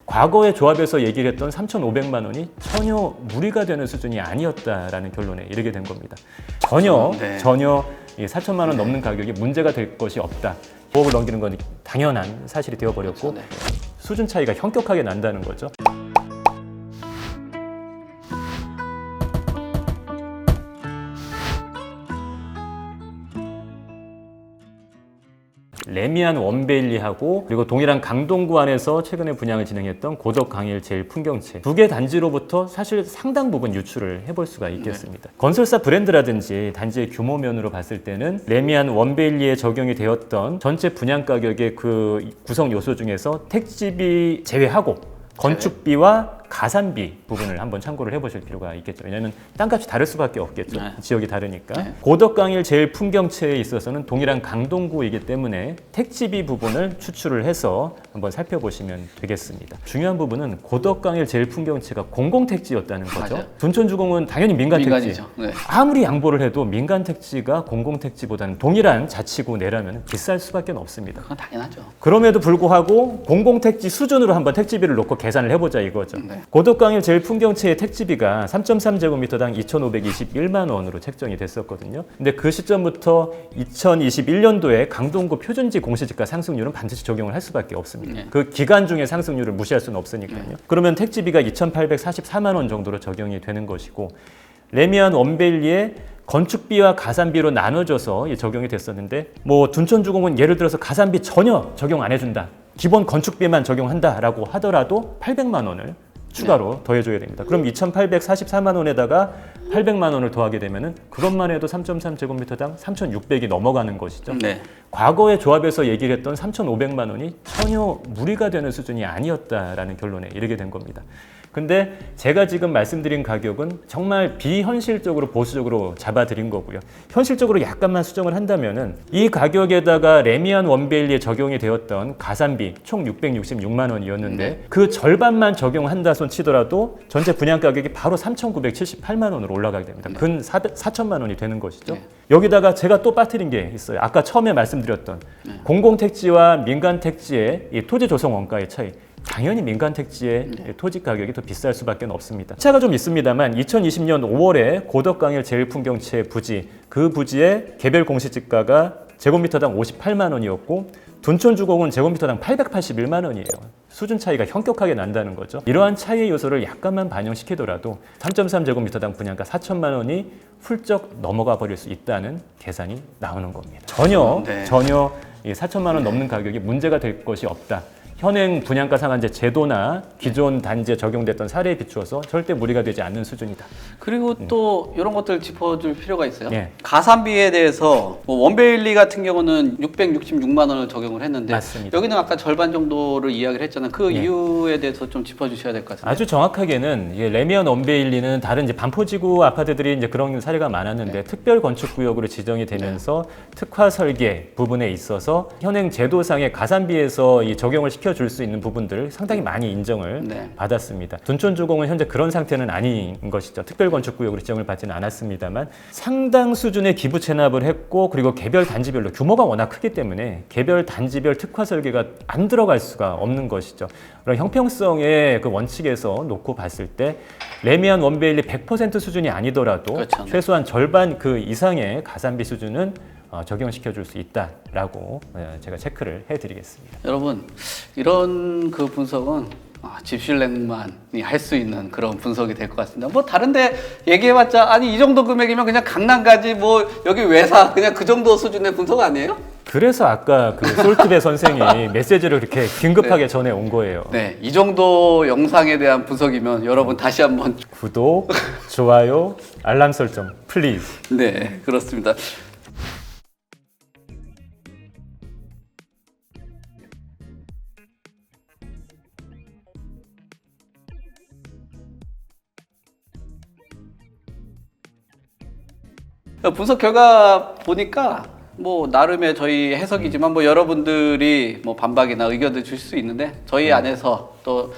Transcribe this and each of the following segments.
과거의 조합에서 얘기를 했던 3,500만 원이 전혀 무리가 되는 수준이 아니었다라는 결론에 이르게 된 겁니다. 전혀 이 4천만 원 넘는 가격이 문제가 될 것이 없다. 조합을 넘기는 건 당연한 사실이 되어버렸고 수준 차이가 현격하게 난다는 거죠. 레미안 원베일리하고 그리고 동일한 강동구 안에서 최근에 분양을 진행했던 고덕 강일 제일풍경채 두 개 단지로부터 사실 상당 부분 유출을 해볼 수가 있겠습니다. 건설사 브랜드라든지 단지의 규모 면으로 봤을 때는 레미안 원베일리에 적용이 되었던 전체 분양 가격의 그 구성 요소 중에서 택지비 제외하고 건축비와 가산비 부분을 한번 참고를 해보실 필요가 있겠죠. 왜냐하면 땅값이 다를 수밖에 없겠죠. 지역이 다르니까. 고덕강일 제일풍경채에 있어서는 동일한 강동구이기 때문에 택지비 부분을 추출을 해서 한번 살펴보시면 되겠습니다. 중요한 부분은 고덕강일 제일풍경채가 공공택지였다는 거죠. 둔촌주공은 당연히 민간택지. 아무리 양보를 해도 민간택지가 공공택지보다는 동일한 자치구 내라면 비쌀 수밖에 없습니다. 그건 당연하죠. 그럼에도 불구하고 공공택지 수준으로 한번 택지비를 놓고 계산을 해보자 이거죠. 고덕강일 제일풍경채의 택지비가 3.3제곱미터당 2,521만 원으로 책정이 됐었거든요. 근데 그 시점부터 2021년도에 강동구 표준지 공시지가 상승률은 반드시 적용을 할 수밖에 없습니다. 그 기간 중에 상승률을 무시할 수는 없으니까요. 그러면 택지비가 2,844만 원 정도로 적용이 되는 것이고 레미안 원베일리의 건축비와 가산비로 나눠져서 적용이 됐었는데 뭐 둔촌주공은 예를 들어서 가산비 전혀 적용 안 해준다. 기본 건축비만 적용한다라고 하더라도 800만 원을 추가로 더해줘야 됩니다. 그럼 2,844만 원에다가 800만 원을 더하게 되면은 그것만 해도 3.3제곱미터당 3,600이 넘어가는 것이죠. 과거의 조합에서 얘기를 했던 3,500만 원이 전혀 무리가 되는 수준이 아니었다라는 결론에 이르게 된 겁니다. 근데 제가 지금 말씀드린 가격은 정말 비현실적으로 보수적으로 잡아드린 거고요. 현실적으로 약간만 수정을 한다면은 이 가격에다가 레미안 원베일리에 적용이 되었던 가산비 총 666만 원이었는데 그 절반만 적용한다 손 치더라도 전체 분양 가격이 바로 3,978만 원으로 올라가게 됩니다. 근 4천만 원이 되는 것이죠. 여기다가 제가 또 빠뜨린 게 있어요. 아까 처음에 말씀드렸던 공공택지와 민간택지의 이 토지 조성 원가의 차이. 당연히 민간택지의 토지 가격이 더 비쌀 수밖에 없습니다. 차가 좀 있습니다만 2020년 5월에 고덕강일 제일풍경채 부지, 그 부지의 개별 공시지가가 제곱미터당 58만 원이었고 둔촌주공은 제곱미터당 881만 원이에요. 수준 차이가 현격하게 난다는 거죠. 이러한 차이의 요소를 약간만 반영시키더라도 3.3제곱미터당 분양가 4천만 원이 훌쩍 넘어가 버릴 수 있다는 계산이 나오는 겁니다. 전혀 이 4천만 원 넘는 가격이 문제가 될 것이 없다. 현행 분양가 상한제 제도나 기존 단지에 적용됐던 사례에 비추어서 절대 무리가 되지 않는 수준이다. 그리고 또 이런 것들 짚어줄 필요가 있어요. 가산비에 대해서 뭐 원베일리 같은 경우는 666만 원을 적용을 했는데 맞습니다. 여기는 아까 절반 정도를 이야기를 했잖아요. 그 이유에 대해서 좀 짚어주셔야 될 것 같습니다. 아주 정확하게는 레미안 원베일리는 다른 이제 반포지구 아파트들이 이제 그런 사례가 많았는데 특별 건축구역으로 지정이 되면서 특화 설계 부분에 있어서 현행 제도상의 가산비에서 이 적용을 시켜줄 수 있는 부분들 상당히 많이 인정을 받았습니다. 둔촌주공은 현재 그런 상태는 아닌 것이죠. 특별 건축구역으로 지정을 받지는 않았습니다만 상당 수준의 기부 체납을 했고 그리고 개별 단지별로 규모가 워낙 크기 때문에 개별 단지별 특화 설계가 안 들어갈 수가 없는 것이죠. 그런 형평성의 그 원칙에서 놓고 봤을 때 레미안 원베일리 100% 수준이 아니더라도 최소한 절반 그 이상의 가산비 수준은 적용시켜 줄 수 있다라고 제가 체크를 해드리겠습니다. 여러분 이런 그 분석은 집신랭만이 할 수 있는 그런 분석이 될 것 같습니다. 뭐 다른데 얘기해봤자 아니 이 정도 금액이면 그냥 강남 가지 뭐 여기 왜 사 그냥 그 정도 수준의 분석 아니에요? 그래서 아까 그 솔트베 선생이 메시지를 그렇게 긴급하게 전해 온 거예요. 이 정도 영상에 대한 분석이면 여러분 다시 한번 구독, 좋아요, 알람 설정 플리즈. 네, 그렇습니다. 분석 결과 보니까 뭐 나름의 저희 해석이지만 뭐 여러분들이 뭐 반박이나 의견을 주실 수 있는데 저희 안에서 또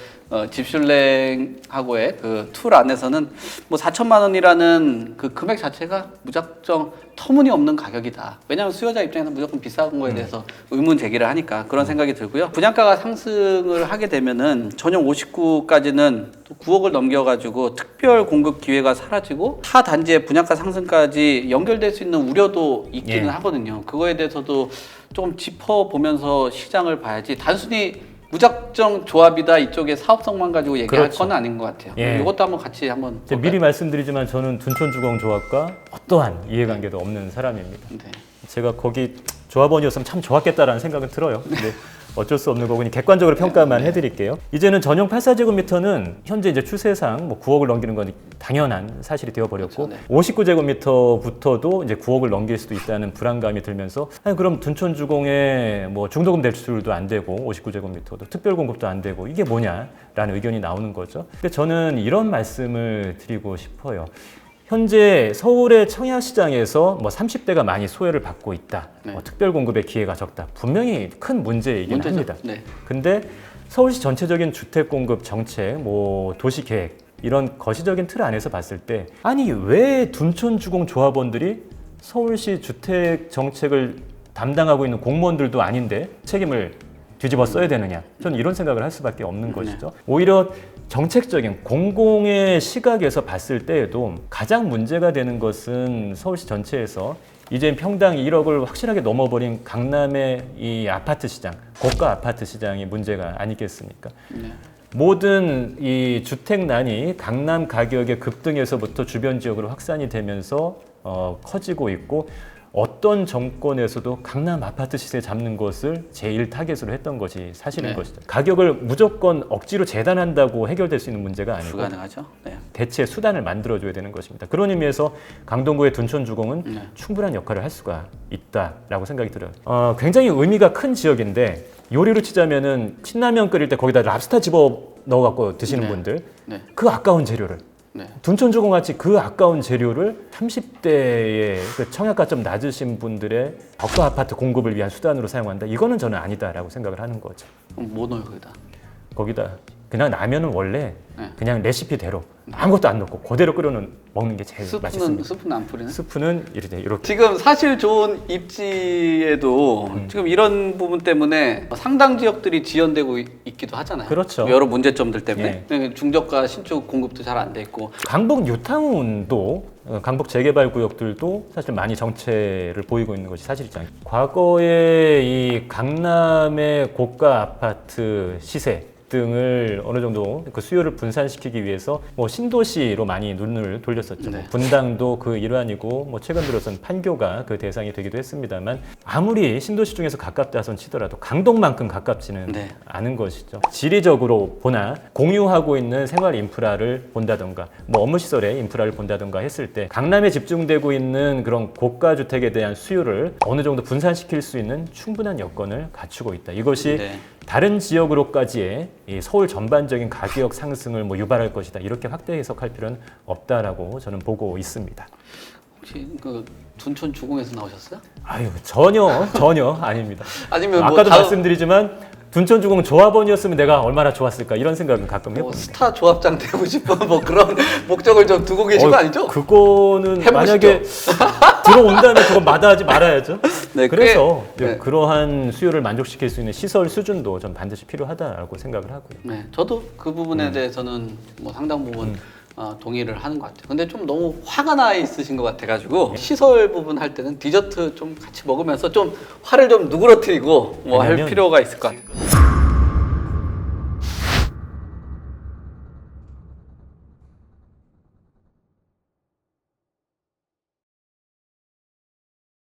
집슐랭하고의 그 툴 안에서는 뭐 4천만 원이라는 그 금액 자체가 무작정 터무니없는 가격이다. 왜냐하면 수요자 입장에서 무조건 비싼 거에 대해서 의문 제기를 하니까 그런 생각이 들고요. 분양가가 상승을 하게 되면은 전용 59까지는 또 9억을 넘겨가지고 특별 공급 기회가 사라지고 타 단지의 분양가 상승까지 연결될 수 있는 우려도 있기는 하거든요. 그거에 대해서도 좀 짚어보면서 시장을 봐야지 단순히 무작정 조합이다 이쪽에 사업성만 가지고 얘기할 그렇죠. 건 아닌 것 같아요. 예. 이것도 한번 같이 한번 미리 말씀드리지만 저는 둔촌주공조합과 어떠한 이해관계도 없는 사람입니다. 네. 제가 거기 조합원이었으면 참 좋았겠다라는 생각은 들어요. 근데 어쩔 수 없는 거고 객관적으로 평가만 해드릴게요. 이제는 전용 84제곱미터는 현재 이제 추세상 뭐 9억을 넘기는 건 당연한 사실이 되어버렸고 그렇죠, 59제곱미터부터도 이제 9억을 넘길 수도 있다는 불안감이 들면서 아니 그럼 둔촌주공에 뭐 중도금 대출도 안 되고 59제곱미터도 특별 공급도 안 되고 이게 뭐냐라는 의견이 나오는 거죠. 근데 저는 이런 말씀을 드리고 싶어요. 현재 서울의 청약시장에서 뭐 30대가 많이 소외를 받고 있다. 네. 특별 공급의 기회가 적다. 분명히 큰 문제이긴 문제죠. 합니다. 네. 근데 서울시 전체적인 주택 공급 정책, 뭐 도시 계획 이런 거시적인 틀 안에서 봤을 때 아니 왜 둔촌주공 조합원들이 서울시 주택 정책을 담당하고 있는 공무원들도 아닌데 책임을 뒤집어 써야 되느냐? 저는 이런 생각을 할 수밖에 없는 것이죠. 오히려 정책적인 공공의 시각에서 봤을 때에도 가장 문제가 되는 것은 서울시 전체에서 이제 평당 1억을 확실하게 넘어버린 강남의 이 아파트 시장, 고가 아파트 시장이 문제가 아니겠습니까? 네. 모든 이 주택난이 강남 가격의 급등에서부터 주변 지역으로 확산이 되면서 커지고 있고 어떤 정권에서도 강남 아파트 시세 잡는 것을 제일 타겟으로 했던 것이 사실인 네. 것이죠. 가격을 무조건 억지로 재단한다고 해결될 수 있는 문제가 아니고 불가능하죠. 네. 대체 수단을 만들어줘야 되는 것입니다. 그런 의미에서 강동구의 둔촌주공은 네. 충분한 역할을 할 수가 있다라고 생각이 들어요. 굉장히 의미가 큰 지역인데 요리로 치자면은 신라면 끓일 때 거기다 랍스터 집어 넣어갖고 드시는 네. 분들 네. 그 아까운 재료를 네. 둔촌주공 같이 그 아까운 재료를 30대의 그 청약가 좀 낮으신 분들의 저가 아파트 공급을 위한 수단으로 사용한다. 이거는 저는 아니다라고 생각을 하는 거죠. 그럼 뭐 넣어요 거기다? 거기다 그냥 라면은 원래 네. 그냥 레시피대로 아무것도 안 넣고 그대로 끓여 먹는 게 제일 맛있습니다. 스프는 안 뿌리네. 스프는 이렇게 지금 사실 좋은 입지에도 지금 이런 부분 때문에 상당 지역들이 지연되고 있기도 하잖아요. 그렇죠. 여러 문제점들 때문에 중저가 신축 공급도 잘 안 돼 있고. 강북 뉴타운도 강북 재개발 구역들도 사실 많이 정체를 보이고 있는 것이 사실이죠. 과거에 이 강남의 고가 아파트 시세 등을 어느 정도 그 수요를 분산시키기 위해서 뭐 신도시로 많이 눈을 돌렸었죠. 네. 분당도 그 일환이고 뭐 최근 들어서는 판교가 그 대상이 되기도 했습니다만 아무리 신도시 중에서 가깝다 손 치더라도 강동만큼 가깝지는 네. 않은 것이죠. 지리적으로 보나 공유하고 있는 생활 인프라를 본다던가 뭐 업무 시설의 인프라를 본다던가 했을 때 강남에 집중되고 있는 그런 고가 주택에 대한 수요를 어느 정도 분산시킬 수 있는 충분한 여건을 갖추고 있다. 이것이 네. 다른 지역으로까지의 이 서울 전반적인 가격 상승을 뭐 유발할 것이다. 이렇게 확대 해석할 필요는 없다라고 저는 보고 있습니다. 혹시 그 둔촌 주공에서 나오셨어요? 아유 전혀 아닙니다. 아니면 아까도 다음- 말씀드리지만 둔촌주공 조합원이었으면 내가 얼마나 좋았을까 이런 생각은 가끔 해봅니다. 스타 조합장 되고 싶은 뭐 그런 목적을 좀 두고 계신 거 아니죠? 그거는 해보시죠. 만약에 들어온다면 그건 마다하지 말아야죠. 네, 그래서 네. 그러한 수요를 만족시킬 수 있는 시설 수준도 전 반드시 필요하다고 생각을 하고요. 네, 저도 그 부분에 대해서는 뭐 상당 부분 동의를 하는 것 같아요. 근데 좀 너무 화가 나 있으신 것 같아가지고 시설 부분 할 때는 디저트 좀 같이 먹으면서 좀 화를 좀 누그러뜨리고 뭐 할 왜냐면 필요가 있을 것 같아요.